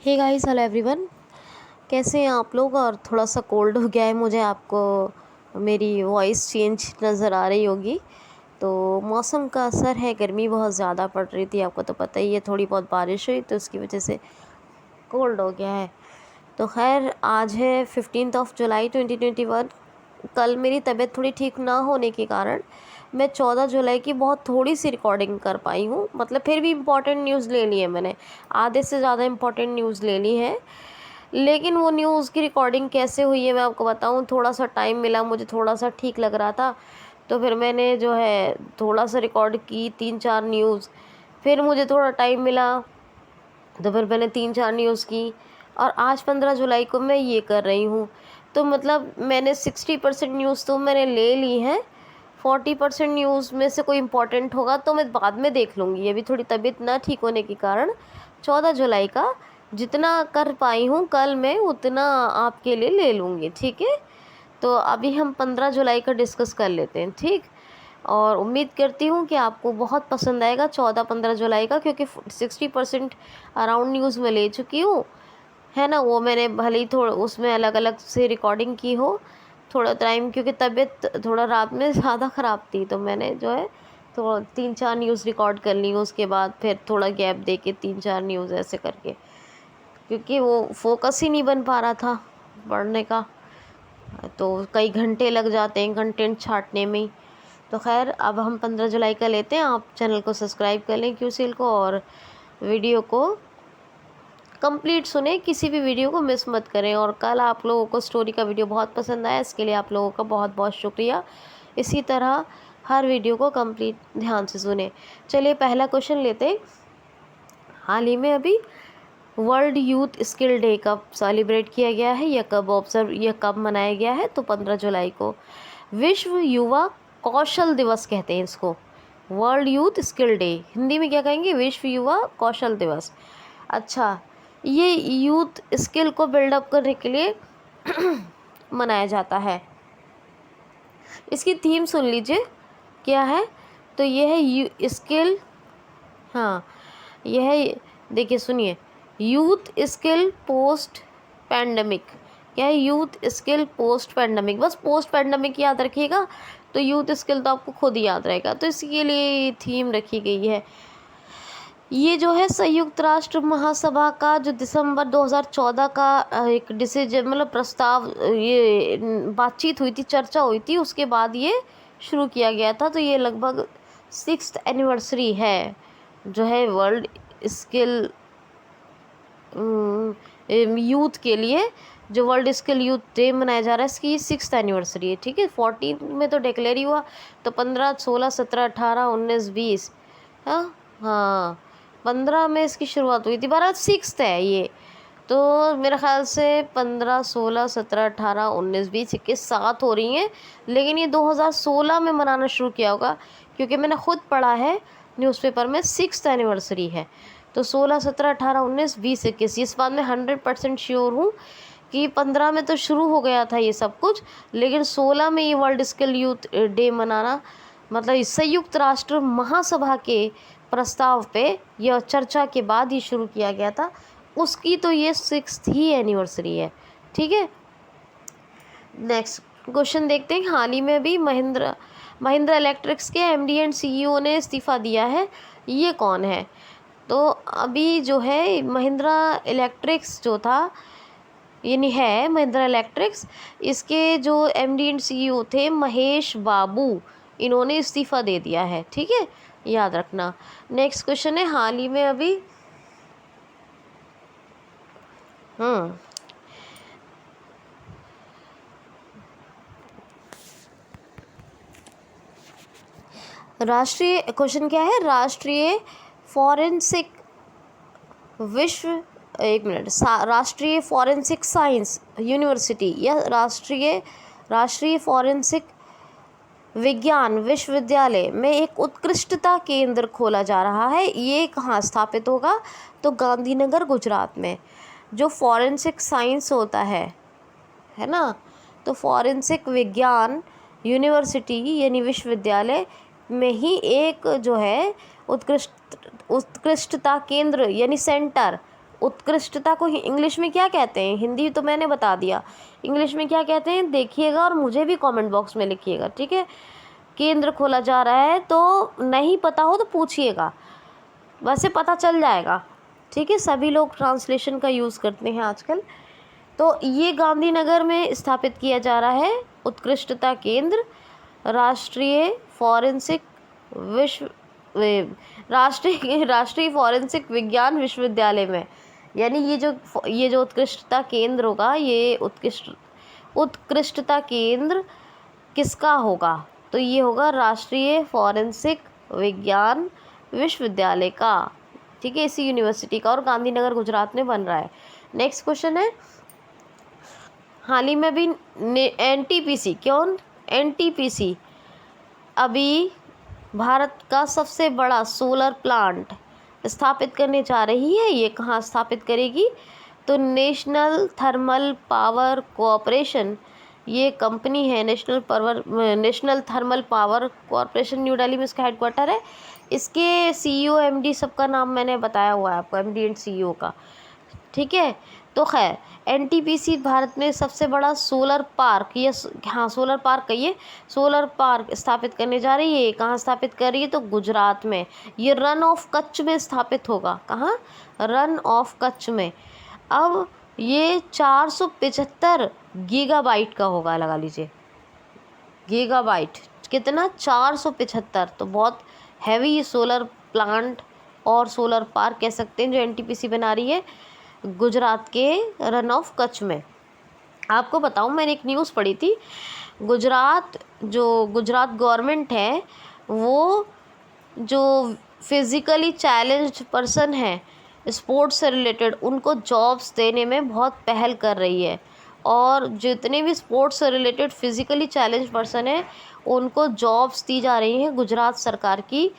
हे guys, hello everyone. कैसे हैं आप लोग? और थोड़ा सा कोल्ड हो गया है मुझे, आपको मेरी वॉइस चेंज नज़र आ रही होगी। तो मौसम का असर है, गर्मी बहुत ज़्यादा पड़ रही थी, आपको तो पता ही है। थोड़ी बहुत बारिश हुई तो उसकी वजह से कोल्ड हो गया है। तो खैर, आज है 15 जुलाई 2021। कल मेरी तबीयत थोड़ी ठीक ना होने के कारण मैं 14 जुलाई की बहुत थोड़ी सी रिकॉर्डिंग कर पाई हूँ। मतलब फिर भी इम्पॉर्टेंट न्यूज़ ले ली है मैंने, आधे से ज़्यादा इम्पॉर्टेंट न्यूज़ ले ली है। लेकिन वो न्यूज़ की रिकॉर्डिंग कैसे हुई है मैं आपको बताऊँ। थोड़ा सा टाइम मिला मुझे, थोड़ा सा ठीक लग रहा था, तो फिर मैंने जो है थोड़ा सा रिकॉर्ड की 3-4 न्यूज़। फिर मुझे थोड़ा टाइम मिला तो फिर मैंने 3-4 न्यूज़ की। और आज 15 जुलाई को मैं ये कर रही हूँ। तो मतलब मैंने 60% न्यूज़ तो मैंने ले ली है। 40% न्यूज़ में से कोई इम्पोर्टेंट होगा तो मैं बाद में देख लूँगी। अभी थोड़ी तबीयत ना ठीक होने के कारण 14 जुलाई का जितना कर पाई हूँ कल मैं उतना आपके लिए ले लूँगी, ठीक है। तो अभी हम 15 जुलाई का डिस्कस कर लेते हैं, ठीक। और उम्मीद करती हूँ कि आपको बहुत पसंद आएगा 14-15 जुलाई का, क्योंकि 60% अराउंड न्यूज़ में ले चुकी हूँ, है ना। वो मैंने भले ही थोड़ा उसमें अलग अलग से रिकॉर्डिंग की हो थोड़ा टाइम, क्योंकि तबीयत थोड़ा रात में ज़्यादा ख़राब थी, तो मैंने जो है तो 3-4 न्यूज़ रिकॉर्ड कर ली। उसके बाद फिर थोड़ा गैप दे के 3-4 न्यूज़ ऐसे करके, क्योंकि वो फोकस ही नहीं बन पा रहा था पढ़ने का। तो कई घंटे लग जाते हैं कंटेंट छांटने में ही। तो खैर, अब हम 15 जुलाई का लेते हैं। आप चैनल को सब्सक्राइब कर लें क्यूसील को, और वीडियो को कंप्लीट सुने, किसी भी वीडियो को मिस मत करें। और कल आप लोगों को स्टोरी का वीडियो बहुत पसंद आया, इसके लिए आप लोगों का बहुत बहुत शुक्रिया। इसी तरह हर वीडियो को कंप्लीट ध्यान से सुने। चलिए पहला क्वेश्चन लेते हैं। हाल ही में अभी वर्ल्ड यूथ स्किल डे कब सेलिब्रेट किया गया है या कब मनाया गया है? तो 15 जुलाई को। विश्व युवा कौशल दिवस कहते हैं इसको। World youth skill day Hindi में क्या कहेंगे? विश्व युवा कौशल दिवस। अच्छा, ये यूथ स्किल को बिल्डअप करने के लिए मनाया जाता है। इसकी थीम सुन लीजिए क्या है। तो ये है स्किल, हाँ यह है, देखिए सुनिए, यूथ स्किल पोस्ट पैंडमिक। क्या है? Youth skill post pandemic. बस पोस्ट पैंडमिक याद रखिएगा, तो यूथ स्किल तो आपको खुद ही याद रहेगा। तो इसके लिए थीम रखी गई है। ये जो है संयुक्त राष्ट्र महासभा का जो दिसंबर 2014 का एक डिसीजन, मतलब प्रस्ताव, ये बातचीत हुई थी, चर्चा हुई थी, उसके बाद ये शुरू किया गया था। तो ये लगभग 6th एनिवर्सरी है जो है वर्ल्ड स्किल यूथ के लिए। जो वर्ल्ड स्किल यूथ डे मनाया जा रहा है, इसकी 6th एनिवर्सरी है, ठीक है। 14 में तो डिक्लेयर ही हुआ, तो 15, 16, 17, 18, 19, 20, हाँ 15 में इसकी शुरुआत हुई थी। 12 6th है ये। तो मेरे ख्याल से 15, 16, 17, 18, 19, 20, 21, 7 हो रही हैं। लेकिन ये 2016 में मनाना शुरू किया होगा, क्योंकि मैंने खुद पढ़ा है न्यूज़पेपर में 6th एनिवर्सरी है। तो 16, 17, 18, 19, 20, 21, इस बात में 100% श्योर हूँ कि 15 में तो शुरू हो गया था ये सब कुछ, लेकिन 16 में ये वर्ल्ड स्किल यूथ डे मनाना, मतलब इस संयुक्त राष्ट्र महासभा के प्रस्ताव पे यह चर्चा के बाद ही शुरू किया गया था। उसकी तो ये 6th ही एनिवर्सरी है, ठीक है। नेक्स्ट क्वेश्चन देखते हैं। हाल ही में भी महिंद्रा इलेक्ट्रिक्स के एमडी एंड सीईओ ने इस्तीफ़ा दिया है। ये कौन है? तो अभी जो है महिंद्रा इलेक्ट्रिक्स जो था, यानी है महिंद्रा इलेक्ट्रिक्स, इसके जो एमडी एंड सीईओ थे महेश बाबू, इन्होंने इस्तीफ़ा दे दिया है, ठीक है, याद रखना। नेक्स्ट क्वेश्चन है। हाल ही में अभी राष्ट्रीय क्वेश्चन क्या है? राष्ट्रीय फॉरेंसिक विश्व एक मिनट राष्ट्रीय फॉरेंसिक साइंस यूनिवर्सिटी या राष्ट्रीय फॉरेंसिक विज्ञान विश्वविद्यालय में एक उत्कृष्टता केंद्र खोला जा रहा है। ये कहाँ स्थापित होगा? तो गांधीनगर, गुजरात में। जो फॉरेंसिक साइंस होता है ना, तो फॉरेंसिक विज्ञान यूनिवर्सिटी यानी विश्वविद्यालय में ही एक जो है उत्कृष्टता केंद्र यानी सेंटर, उत्कृष्टता को इंग्लिश में क्या कहते हैं? हिंदी तो मैंने बता दिया, इंग्लिश में क्या कहते हैं देखिएगा और मुझे भी कमेंट बॉक्स में लिखिएगा, ठीक है। केंद्र खोला जा रहा है, तो नहीं पता हो तो पूछिएगा, वैसे पता चल जाएगा, ठीक है। सभी लोग ट्रांसलेशन का यूज़ करते हैं आजकल। तो ये गांधीनगर में स्थापित किया जा रहा है उत्कृष्टता केंद्र राष्ट्रीय फॉरेंसिक राष्ट्रीय फॉरेंसिक विज्ञान विश्वविद्यालय में। यानी ये जो उत्कृष्टता केंद्र होगा, ये उत्कृष्टता केंद्र किसका होगा? तो ये होगा राष्ट्रीय फॉरेंसिक विज्ञान विश्वविद्यालय का, ठीक है, इसी यूनिवर्सिटी का, और गांधीनगर गुजरात में बन रहा है। नेक्स्ट क्वेश्चन है, हाल ही में भी एनटीपीसी अभी भारत का सबसे बड़ा सोलर प्लांट स्थापित करने जा रही है। ये कहाँ स्थापित करेगी? तो नेशनल थर्मल पावर कॉरपोरेशन, ये कंपनी है, national thermal power corporation, new Delhi में इसका हेडक्वार्टर है। इसके सीईओ एमडी सबका नाम मैंने बताया हुआ है आपको, एमडी एंड सीईओ का, ठीक है। तो खैर, एनटीपीसी भारत में सबसे बड़ा सोलर पार्क, ये हाँ सोलर पार्क कहिए, सोलर पार्क स्थापित करने जा रही है। कहाँ स्थापित कर रही है? तो गुजरात में। ये रन ऑफ कच्छ में स्थापित होगा। कहाँ? रन ऑफ कच्छ में। अब ये 475 गीगाबाइट का होगा, लगा लीजिए गीगाबाइट कितना, 475। तो बहुत हैवी सोलर प्लांट और सोलर पार्क कह सकते हैं जो एनटीपीसी बना रही है गुजरात के रन ऑफ कच्छ में। आपको बताऊं, मैंने एक न्यूज़ पढ़ी थी, गुजरात गवर्नमेंट है, वो जो फिज़िकली चैलेंज्ड पर्सन है स्पोर्ट्स से रिलेटेड, उनको जॉब्स देने में बहुत पहल कर रही है। और जितने भी स्पोर्ट्स से रिलेटेड फिज़िकली चैलेंज पर्सन है, उनको जॉब्स दी जा रही हैं गुजरात सरकार की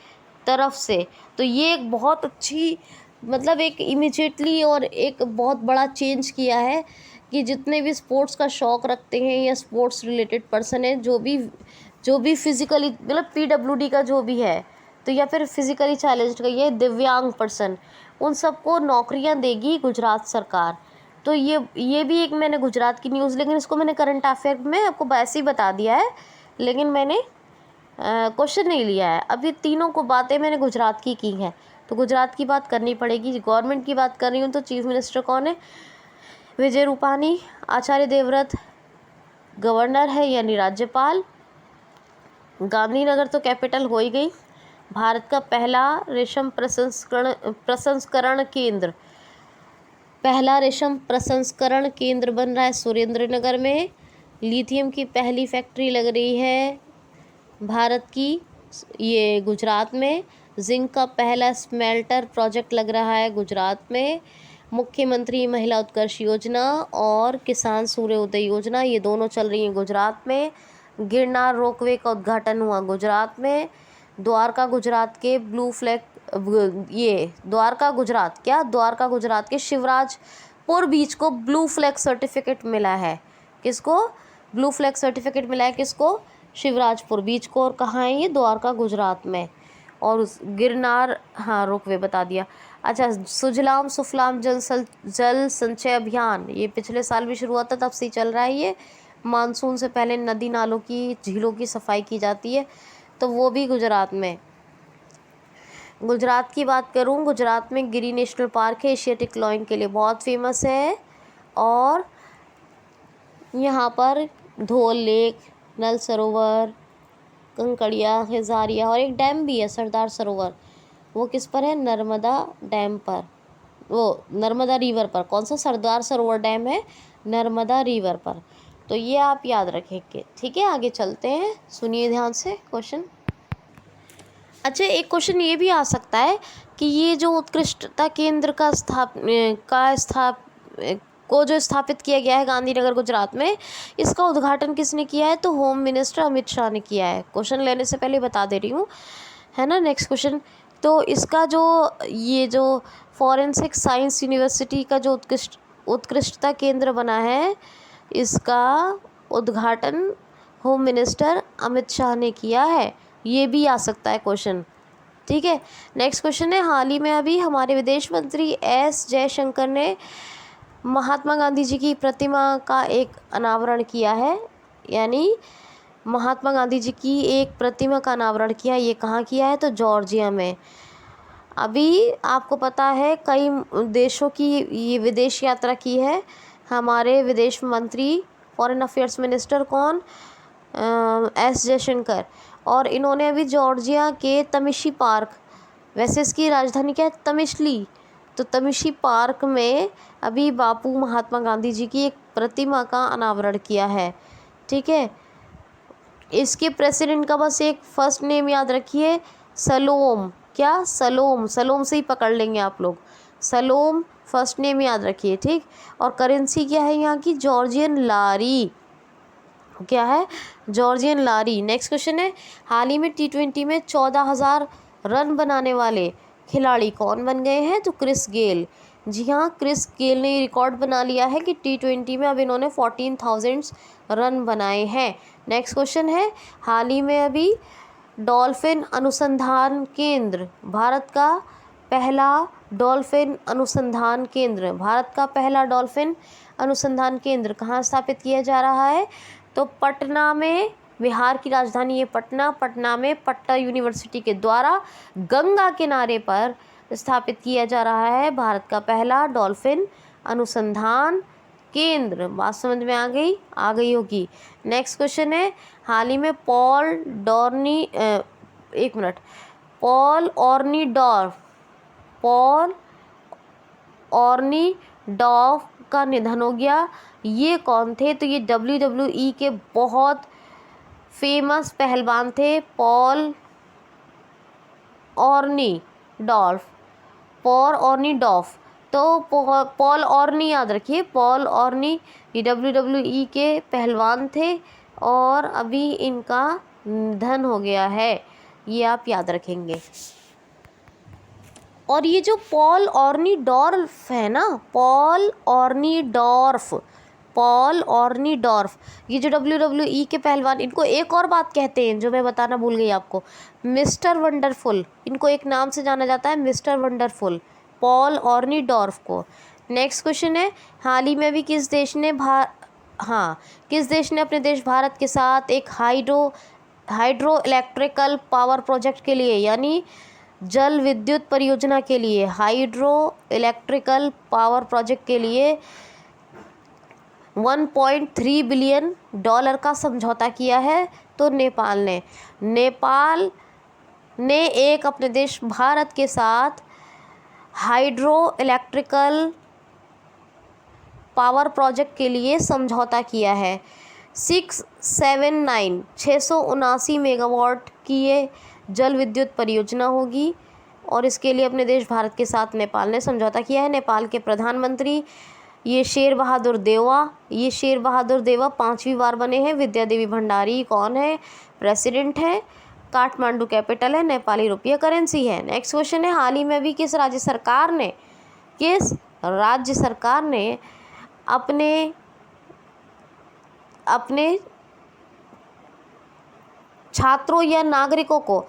तरफ से। तो ये एक बहुत अच्छी, मतलब एक इमीडिएटली और एक बहुत बड़ा चेंज किया है कि जितने भी स्पोर्ट्स का शौक़ रखते हैं या स्पोर्ट्स रिलेटेड पर्सन है, जो भी फिज़िकली, मतलब पीडब्ल्यूडी का जो भी है, तो या फिर फिज़िकली चैलेंज्ड का, ये दिव्यांग पर्सन, उन सबको नौकरियां देगी गुजरात सरकार। तो ये भी एक मैंने गुजरात की न्यूज़, लेकिन इसको मैंने करंट अफेयर में आपको वैसे ही बता दिया है, लेकिन मैंने क्वेश्चन नहीं लिया है। अभी तीनों को बातें मैंने गुजरात की हैं, तो गुजरात की बात करनी पड़ेगी। गवर्नमेंट की बात कर रही हूँ तो चीफ मिनिस्टर कौन है? विजय रूपानी। आचार्य देवव्रत गवर्नर है यानी राज्यपाल। गांधीनगर तो कैपिटल हो ही गई। भारत का पहला रेशम प्रसंस्करण केंद्र बन रहा है सुरेंद्र नगर में। लिथियम की पहली फैक्ट्री लग रही है भारत की, ये गुजरात में। जिंक का पहला स्मेल्टर प्रोजेक्ट लग रहा है गुजरात में। मुख्यमंत्री महिला उत्कर्ष योजना और किसान सूर्योदय योजना, ये दोनों चल रही हैं गुजरात में। गिरनार रोपवे का उद्घाटन हुआ गुजरात में। द्वारका गुजरात के द्वारका गुजरात के शिवराजपुर बीच को ब्लू फ्लैग सर्टिफिकेट मिला है। किसको ब्लू फ्लैग सर्टिफिकेट मिला है? किसको? शिवराजपुर बीच को। और कहाँ है ये? द्वारका गुजरात में। और गिरनार, हाँ रोपवे बता दिया। अच्छा, सुजलाम सुफलाम जल संचय अभियान, ये पिछले साल भी शुरू हुआ था, तब से चल रहा है ये। मानसून से पहले नदी नालों की, झीलों की सफाई की जाती है, तो वो भी गुजरात में। गुजरात की बात करूँ, गुजरात में गिरी नेशनल पार्क है, एशियाटिक लॉयन के लिए बहुत फेमस है। और यहाँ पर धोल लेक, नल सरोवर, कंकड़िया, खिजारिया, और एक डैम भी है सरदार सरोवर। वो किस पर है? नर्मदा डैम पर, वो नर्मदा रिवर पर। कौन सा? सरदार सरोवर डैम है नर्मदा रिवर पर। तो ये आप याद रखेंगे, ठीक है। आगे चलते हैं, सुनिए ध्यान से क्वेश्चन। अच्छा, एक क्वेश्चन ये भी आ सकता है कि ये जो उत्कृष्टता केंद्र को जो स्थापित किया गया है गांधीनगर गुजरात में, इसका उद्घाटन किसने किया है? तो होम मिनिस्टर अमित शाह ने किया है। क्वेश्चन लेने से पहले बता दे रही हूँ, है ना। नेक्स्ट क्वेश्चन, तो इसका जो फॉरेंसिक साइंस यूनिवर्सिटी का जो उत्कृष्टता केंद्र बना है, इसका उद्घाटन होम मिनिस्टर अमित शाह ने किया है। ये भी आ सकता है क्वेश्चन, ठीक है। नेक्स्ट क्वेश्चन है, हाल ही में अभी हमारे विदेश मंत्री एस जयशंकर ने महात्मा गांधी जी की प्रतिमा का एक अनावरण किया है, यानी महात्मा गांधी जी की एक प्रतिमा का अनावरण किया। ये कहाँ किया है? तो जॉर्जिया में। अभी आपको पता है कई देशों की ये विदेश यात्रा की है हमारे विदेश मंत्री, फॉरेन अफेयर्स मिनिस्टर कौन? एस जयशंकर। और इन्होंने अभी जॉर्जिया के तमिशी पार्क, वैसे इसकी राजधानी क्या है? तमिशली। तो तमिशी पार्क में अभी बापू महात्मा गांधी जी की एक प्रतिमा का अनावरण किया है। ठीक है। इसके प्रेसिडेंट का बस एक फर्स्ट नेम याद रखिए, सलोम। क्या? सलोम। सलोम से ही पकड़ लेंगे आप लोग, सलोम फर्स्ट नेम याद रखिए। ठीक। और करेंसी क्या है यहाँ की? जॉर्जियन लारी। क्या है? जॉर्जियन लारी। नेक्स्ट क्वेश्चन है, हाल ही में T20 में 14,000 रन बनाने वाले खिलाड़ी कौन बन गए हैं? तो क्रिस गेल। जी हाँ, क्रिस गेल ने रिकॉर्ड बना लिया है कि T20 में अब इन्होंने 14,000 रन बनाए हैं। नेक्स्ट क्वेश्चन है, हाल ही में अभी डॉल्फिन अनुसंधान केंद्र, भारत का पहला डॉल्फिन अनुसंधान केंद्र, भारत का पहला डॉल्फिन अनुसंधान केंद्र कहाँ स्थापित किया जा रहा है? तो पटना में, बिहार की राजधानी है पटना। पटना में पट्टा यूनिवर्सिटी के द्वारा गंगा किनारे पर स्थापित किया जा रहा है भारत का पहला डॉल्फिन अनुसंधान केंद्र। बात समझ में आ गई होगी। नेक्स्ट क्वेश्चन है, हाल ही में पॉल ऑर्नीडॉर्फ का निधन हो गया। ये कौन थे? तो ये WWE के बहुत फेमस पहलवान थे, पॉल ऑर्नीडॉर्फ। तो पॉल ऑर्नी याद रखिए, पॉल ऑर्नी ये WWE के पहलवान थे और अभी इनका निधन हो गया है, ये आप याद रखेंगे। और ये जो पॉल ऑर्नीडॉर्फ है ना, पॉल ऑर्नीडॉर्फ, ये जो WWE के पहलवान, इनको एक और बात कहते हैं जो मैं बताना भूल गई आपको, मिस्टर वंडरफुल। इनको एक नाम से जाना जाता है, मिस्टर वंडरफुल, पॉल ऑर्नीडॉर्फ को। नेक्स्ट क्वेश्चन है, हाल ही में भी किस देश ने अपने देश भारत के साथ एक हाइड्रो इलेक्ट्रिकल पावर प्रोजेक्ट के लिए, यानी जल विद्युत परियोजना के लिए, हाइड्रो इलेक्ट्रिकल पावर प्रोजेक्ट के लिए $1.3 बिलियन का समझौता किया है? तो नेपाल ने एक अपने देश भारत के साथ हाइड्रो इलेक्ट्रिकल पावर प्रोजेक्ट के लिए समझौता किया है। 679 मेगावाट की ये जल विद्युत परियोजना होगी और इसके लिए अपने देश भारत के साथ नेपाल ने समझौता किया है। नेपाल के प्रधानमंत्री ये शेर बहादुर देवा 5वीं बार बने हैं। विद्या देवी भंडारी कौन है? प्रेसिडेंट है। काठमांडू कैपिटल है, नेपाली रुपया करेंसी है। नेक्स्ट क्वेश्चन है, हाल ही में भी किस राज्य सरकार ने अपने छात्रों या नागरिकों को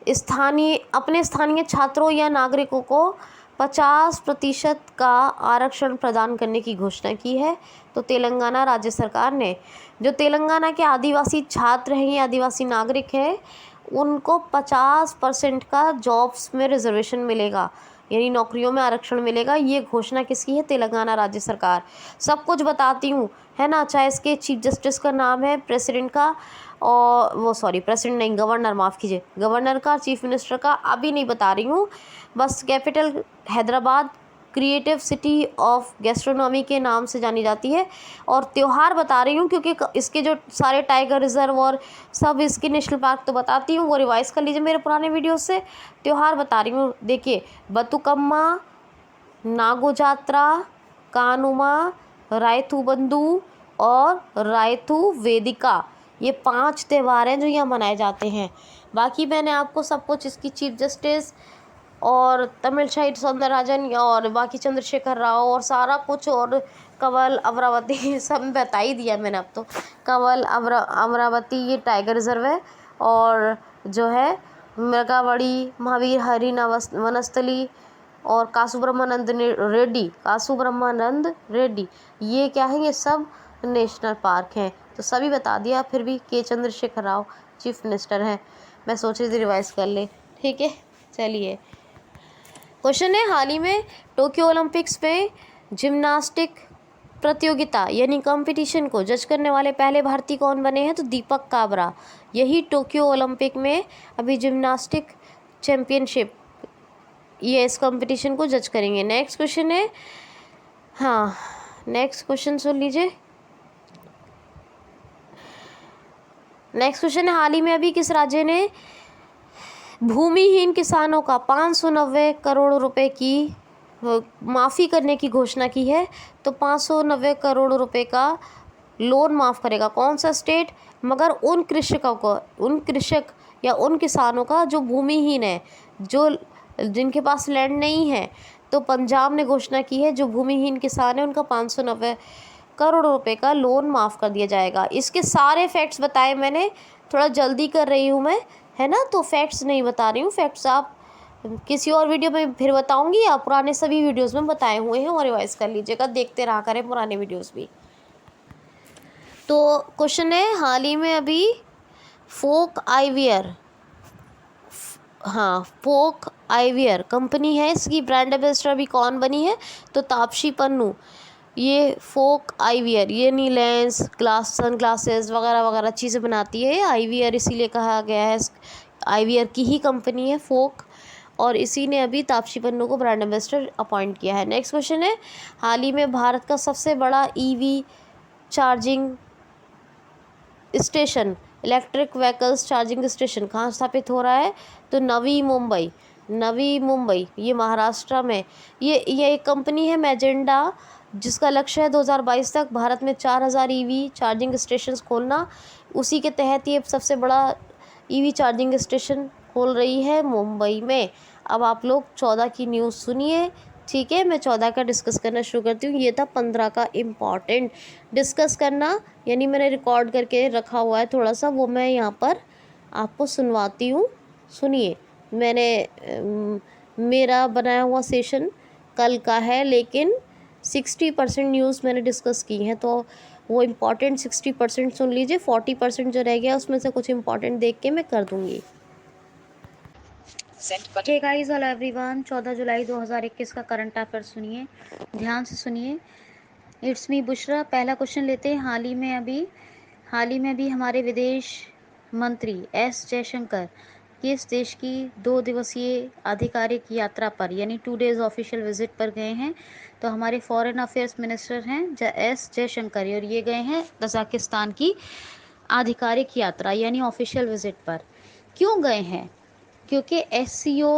स्थानीय छात्रों या नागरिकों को 50% का आरक्षण प्रदान करने की घोषणा की है? तो तेलंगाना राज्य सरकार ने, जो तेलंगाना के आदिवासी छात्र हैं या आदिवासी नागरिक हैं, उनको 50% का जॉब्स में रिजर्वेशन मिलेगा, यानी नौकरियों में आरक्षण मिलेगा। ये घोषणा किसकी है? तेलंगाना राज्य सरकार। सब कुछ बताती हूँ, है ना। चाहे इसके चीफ जस्टिस का नाम है प्रेसिडेंट का, और प्रेसिडेंट नहीं, गवर्नर, माफ़ कीजिए, गवर्नर का, चीफ मिनिस्टर का अभी नहीं बता रही हूँ। बस capital Hyderabad creative city of gastronomy के नाम से जानी जाती है। और त्यौहार बता रही हूँ क्योंकि इसके जो सारे टाइगर रिजर्व और सब इसके नेशनल पार्क तो बताती हूँ, वो रिवाइज़ कर लीजिए मेरे पुराने वीडियो से। त्यौहार बता रही हूँ, देखिए, बतुकम्मा, नागो जात्रा, कानुमा, रायथू बंधु और रायथू वेदिका, ये 5 त्यौहार हैं जो यहाँ मनाए जाते हैं। बाकी मैंने आपको सब कुछ इसकी चीफ जस्टिस और तमिलसाई सौंदरराजन और बाकी चंद्रशेखर राव और सारा कुछ और कंवल अमरावती सब बता ही दिया मैंने। अब तो कंवल अमरावती ये टाइगर रिजर्व है और जो है मृगावड़ी, महावीर हरि वनस्थली और कासु ब्रह्मानंद रेड्डी, ये क्या है, ये सब नेशनल पार्क हैं। तो सभी बता दिया, फिर भी के चंद्रशेखर राव चीफ मिनिस्टर हैं। मैं सोच रही थी रिवाइज कर ले। ठीक है, चलिए। क्वेश्चन है, हाल ही में टोक्यो ओलंपिक्स में जिम्नास्टिक प्रतियोगिता यानी कंपटीशन को जज करने वाले पहले भारतीय कौन बने हैं? तो दीपक काबरा। यही टोक्यो ओलंपिक में अभी जिम्नास्टिक चैम्पियनशिप, ये इस कंपटीशन को जज करेंगे। नेक्स्ट क्वेश्चन है, हाँ नेक्स्ट क्वेश्चन सुन लीजिए। नेक्स्ट क्वेश्चन है, हाल ही में अभी किस राज्य ने भूमिहीन किसानों का 590 करोड़ रुपए की माफ़ी करने की घोषणा की है? तो 590 करोड़ रुपए का लोन माफ़ करेगा। कौन सा स्टेट? मगर उन कृषकों को, उन कृषक या उन किसानों का जो भूमिहीन है, जो जिनके पास लैंड नहीं है। तो पंजाब ने घोषणा की है, जो भूमिहीन किसान है उनका 590 करोड़ रुपए का लोन माफ़ कर दिया जाएगा। इसके सारे फैक्ट्स बताए मैंने, थोड़ा जल्दी कर रही हूँ मैं, है ना, तो फैक्ट्स नहीं बता रही हूँ। फैक्ट्स आप किसी और वीडियो में फिर बताऊँगी, या पुराने सभी वीडियोज़ में बताए हुए हैं, और रिवाइज कर लीजिएगा, देखते रहा करें पुराने वीडियोज़ भी। तो क्वेश्चन है, हाल ही में अभी फोक आईवियर, हाँ फोक आईवियर कंपनी है, इसकी ब्रांड एम्बेसडर अभी कौन बनी है? तो तापसी पन्नू। ये फोक आईवियर, ये नी लेंस, ग्लास, सन ग्लासेस वगैरह वगैरह चीज़ें बनाती है। आईवियर इसीलिए कहा गया है, आईवियर की ही कंपनी है फोक, और इसी ने अभी तापसी पन्नू को ब्रांड एम्बेसडर अपॉइंट किया है। नेक्स्ट क्वेश्चन है, हाल ही में भारत का सबसे बड़ा EV charging station, electric vehicles charging station कहाँ स्थापित हो रहा है? तो नवी मुंबई, ये महाराष्ट्र में। ये एक कंपनी है मैजेंडा, जिसका लक्ष्य है 2022 तक भारत में 4000 ईवी चार्जिंग स्टेशन खोलना। उसी के तहत ये सबसे बड़ा ईवी चार्जिंग स्टेशन खोल रही है मुंबई में। अब आप लोग 14 की न्यूज़ सुनिए। ठीक है, मैं 14 का डिस्कस करना शुरू करती हूँ। ये था 15 का इम्पॉर्टेंट डिस्कस करना, यानी मैंने रिकॉर्ड करके रखा हुआ है थोड़ा सा, वो मैं यहाँ पर आपको सुनवाती हूँ। सुनिए, मेरा बनाया हुआ सेशन कल का है, लेकिन 60% न्यूज़ मैंने डिस्कस की हैं, तो वो इम्पॉर्टेंट 60% सुन लीजिए। 40% जो रह गया उसमें से कुछ इम्पॉर्टेंट देख के मैं कर दूँगी। Hey guys, hello everyone. 14 जुलाई 2021 का करंट अफेयर सुनिए, ध्यान से सुनिए। It's me Bushra. पहला क्वेश्चन लेते हैं। हाल ही में अभी हमारे विदेश मंत्री एस जयशंकर किस देश की 2 दिवसीय आधिकारिक यात्रा पर, यानी 2 डेज ऑफिशियल विजिट पर गए हैं? तो हमारे फॉरेन अफेयर्स मिनिस्टर हैं एस जयशंकर, और ये गए हैं तजाकिस्तान की आधिकारिक यात्रा यानी ऑफिशियल विजिट पर। क्यों गए हैं? क्योंकि एससीओ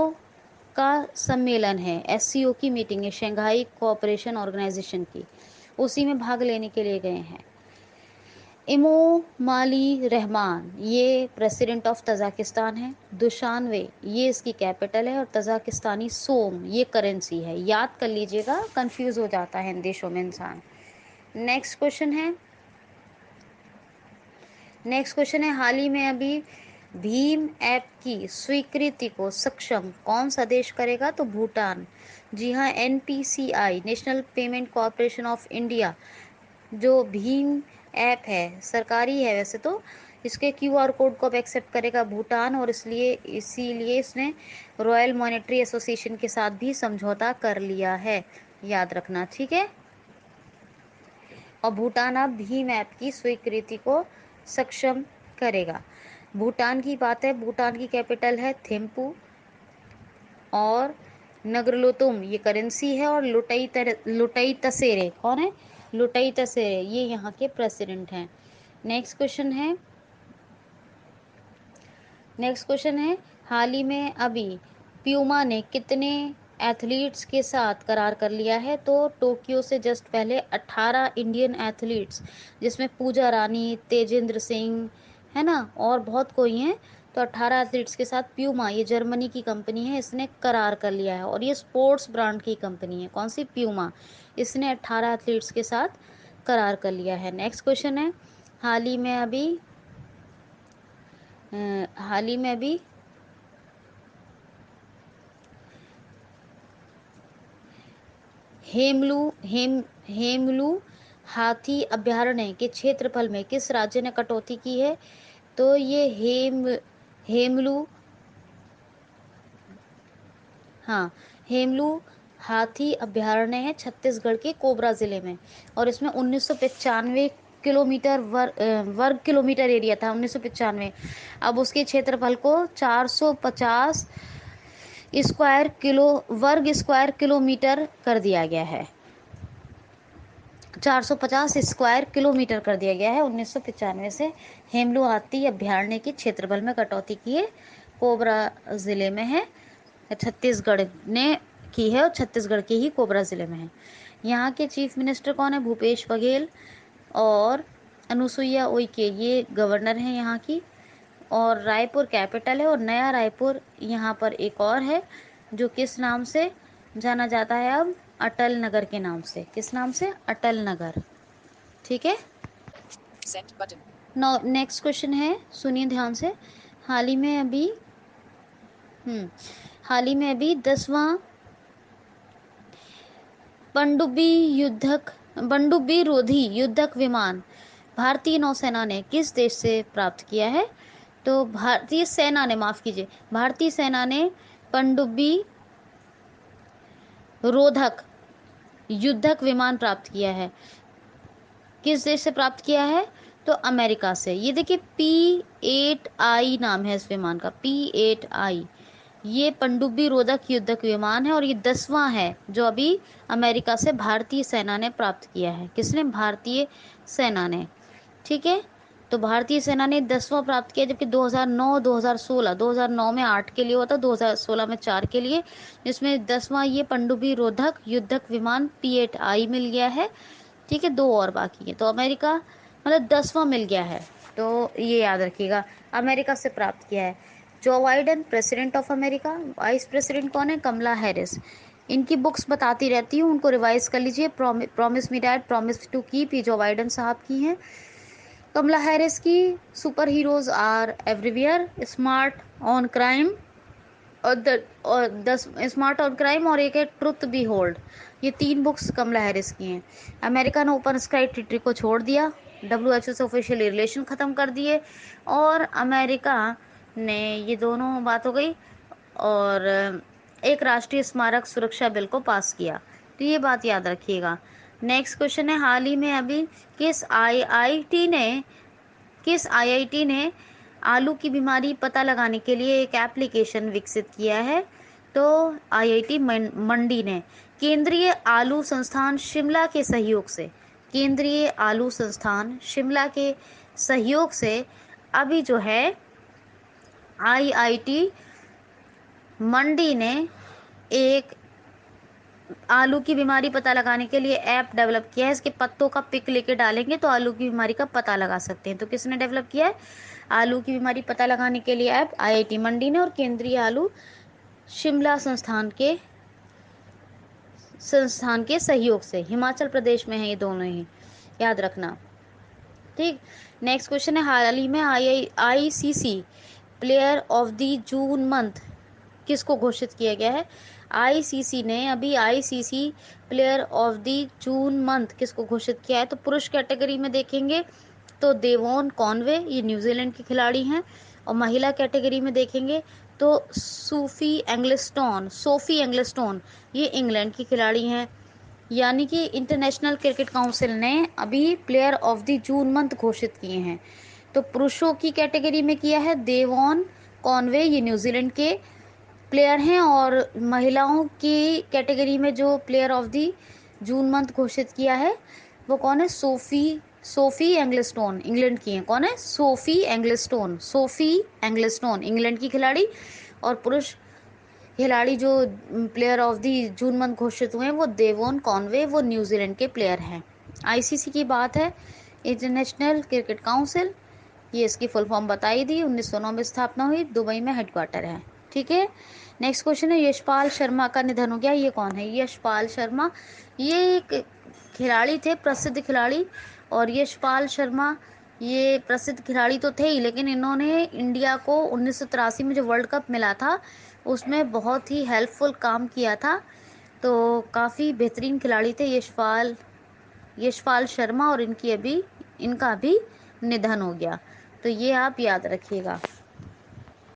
का सम्मेलन है, एससीओ की मीटिंग है, शंघाई कोऑपरेशन ऑर्गेनाइजेशन की, उसी में भाग लेने के लिए गए हैं। इमोमाली रहमान, ये प्रेसिडेंट ऑफ तजाकिस्तान है। दुशानवे, ये इसकी कैपिटल है, और तजाकिस्तानी सोम ये करेंसी है। याद कर लीजिएगा, कंफ्यूज हो जाता है इन देशों में इंसान। नेक्स्ट क्वेश्चन है, हाल ही में अभी भीम ऐप की स्वीकृति को सक्षम कौन सा देश करेगा? तो भूटान। जी हाँ, NPCI, national payment corporation of India, जो भीम ऐप है, सरकारी है वैसे तो, इसके क्यूआर कोड को अब एक्सेप्ट करेगा भूटान, और इसीलिए इसने रॉयल मॉनेटरी एसोसिएशन के साथ भी समझौता कर लिया है, याद रखना। ठीक है, और भूटान अब भीम ऐप की स्वीकृति को सक्षम करेगा। भूटान की बात है, भूटान की कैपिटल है थिम्पू, और नगरलोतुम ये करेंसी है, और लुटई तसेरे कौन है? लुटई तसेरे ये यहाँ के प्रेसिडेंट हैं। नेक्स्ट क्वेश्चन है, हाल ही में अभी प्यूमा ने कितने एथलीट्स के साथ करार कर लिया है? तो टोक्यो से जस्ट पहले 18 इंडियन एथलीट्स, जिसमें पूजा रानी, तेजेंद्र सिंह, है ना, और बहुत कोई हैं, तो 18 एथलीट्स के साथ प्यूमा, ये जर्मनी की कंपनी है, इसने करार कर लिया है, और ये स्पोर्ट्स ब्रांड की कंपनी है। कौन सी? प्यूमा। इसने 18 एथलीट्स के साथ करार कर लिया है। नेक्स्ट क्वेश्चन है, हाल ही में अभी हेमलू हाथी अभयारण्य के क्षेत्रफल में किस राज्य ने कटौती की है? तो ये हेमलू हाँ हेमलू हाथी अभयारण्य है छत्तीसगढ़ के कोबरा जिले में, और इसमें 1995 किलोमीटर वर्ग किलोमीटर एरिया था, 1995। अब उसके क्षेत्रफल को 450 वर्ग स्क्वायर किलोमीटर कर दिया गया है। 450 स्क्वायर किलोमीटर कर दिया गया है 1995 से। हेमलू हाथी अभयारण्य के क्षेत्रफल में कटौती की है, कोबरा जिले में है, छत्तीसगढ़ ने की है, और छत्तीसगढ़ के ही कोबरा जिले में है। यहाँ के चीफ मिनिस्टर कौन है? भूपेश बघेल और अनुसुईया उइके, ये गवर्नर हैं यहाँ की। और रायपुर कैपिटल है, और नया रायपुर यहाँ पर एक और है जो किस नाम से जाना जाता है अब? अटल नगर के नाम से। किस नाम से? अटल नगर। ठीक है। नेक्स्ट क्वेश्चन है, सुनिए ध्यान से। हाल ही में अभी 10वां पनडुब्बी रोधी युद्धक विमान भारतीय नौसेना ने किस देश से प्राप्त किया है? तो भारतीय सेना ने पनडुब्बी रोधक युद्धक विमान प्राप्त किया है। किस देश से प्राप्त किया है? तो अमेरिका से। ये देखिए P-8I नाम है इस विमान का, P-8I। ये पनडुब्बी रोधक युद्धक विमान है, और ये 10वां है जो अभी अमेरिका से भारतीय सेना ने प्राप्त किया है। किसने? भारतीय सेना ने। ठीक है, तो भारतीय सेना ने 10वां प्राप्त किया, जबकि 2009 में 8 के लिए हुआ था, 2016 में 4 के लिए। इसमें 10वां ये पनडुब्बी रोधक युद्धक विमान P-8I मिल गया है। ठीक है, 2 और बाकी है, तो अमेरिका मतलब 10वां मिल गया है। तो ये याद रखिएगा, अमेरिका से प्राप्त किया है। Joe Biden president of America, vice president कौन है? कमला हैरिस। इनकी बुक्स बताती रहती हूँ, उनको रिवाइज कर लीजिए। Promise me dad, promise to keep, ये जो बाइडेन साहब की हैं। कमला हैरिस की super heroes are everywhere, smart on crime, और स्मार्ट ऑन क्राइम, और एक है ट्रुथ बी होल्ड। ये 3 बुक्स कमला हैरिस की हैं। अमेरिका ने ओपन स्काई ट्रीटी को छोड़ दिया, WHO से ऑफिशियल रिलेशन ख़त्म कर दिए, और अमेरिका ने, ये दोनों बात हो गई, और एक राष्ट्रीय स्मारक सुरक्षा बिल को पास किया। तो ये बात याद रखिएगा। नेक्स्ट क्वेश्चन है, हाल ही में अभी किस आईआईटी ने आलू की बीमारी पता लगाने के लिए एक एप्लीकेशन विकसित किया है? तो आईआईटी मंडी ने केंद्रीय आलू संस्थान शिमला के सहयोग से अभी जो है आईआईटी मंडी ने एक आलू की बीमारी पता लगाने के लिए ऐप डेवलप किया है। इसके पत्तों का पिक लेके डालेंगे तो आलू की बीमारी का पता लगा सकते हैं। तो किसने डेवलप किया है आलू की बीमारी पता लगाने के लिए ऐप? आईआईटी मंडी ने, और केंद्रीय आलू शिमला संस्थान के सहयोग से। हिमाचल प्रदेश में है ये दोनों ही, याद रखना। ठीक, नेक्स्ट क्वेश्चन है, हाल ही में ICC player of the June month किसको घोषित किया गया है? आईसीसी ने अभी ICC player of the June month किसको घोषित किया है? तो पुरुष कैटेगरी में देखेंगे तो देवोन कॉनवे, ये न्यूजीलैंड के खिलाड़ी हैं, और महिला कैटेगरी में देखेंगे तो सोफी एंगलेस्टोन, ये इंग्लैंड की खिलाड़ी हैं। यानी कि इंटरनेशनल क्रिकेट काउंसिल ने अभी player of the June month घोषित किए हैं। तो पुरुषों की कैटेगरी में किया है देवोन कॉनवे, ये न्यूजीलैंड के प्लेयर हैं, और महिलाओं की कैटेगरी में जो player of the June month घोषित किया है वो कौन है? सोफी एंगलेस्टोन, इंग्लैंड की हैं। कौन है? सोफी एंगलेस्टोन, इंग्लैंड की खिलाड़ी। और पुरुष खिलाड़ी जो player of the June month घोषित हुए हैं वो देवोन कॉनवे, वो न्यूजीलैंड के प्लेयर हैं। आईसीसी की बात है, इंटरनेशनल क्रिकेट काउंसिल, ये इसकी फुल फॉर्म बताई दी। 1909 में स्थापना हुई, दुबई में हेडक्वार्टर है। ठीक है, नेक्स्ट क्वेश्चन है, यशपाल शर्मा का निधन हो गया। ये कौन है? यशपाल शर्मा, ये एक खिलाड़ी थे, प्रसिद्ध खिलाड़ी। और यशपाल शर्मा ये प्रसिद्ध खिलाड़ी तो थे ही, लेकिन इन्होंने इंडिया को 1983 में जो वर्ल्ड कप मिला था उसमें बहुत ही हेल्पफुल काम किया था। तो काफ़ी बेहतरीन खिलाड़ी थे यशपाल यशपाल शर्मा, और इनका अभी निधन हो गया। तो ये आप याद रखिएगा।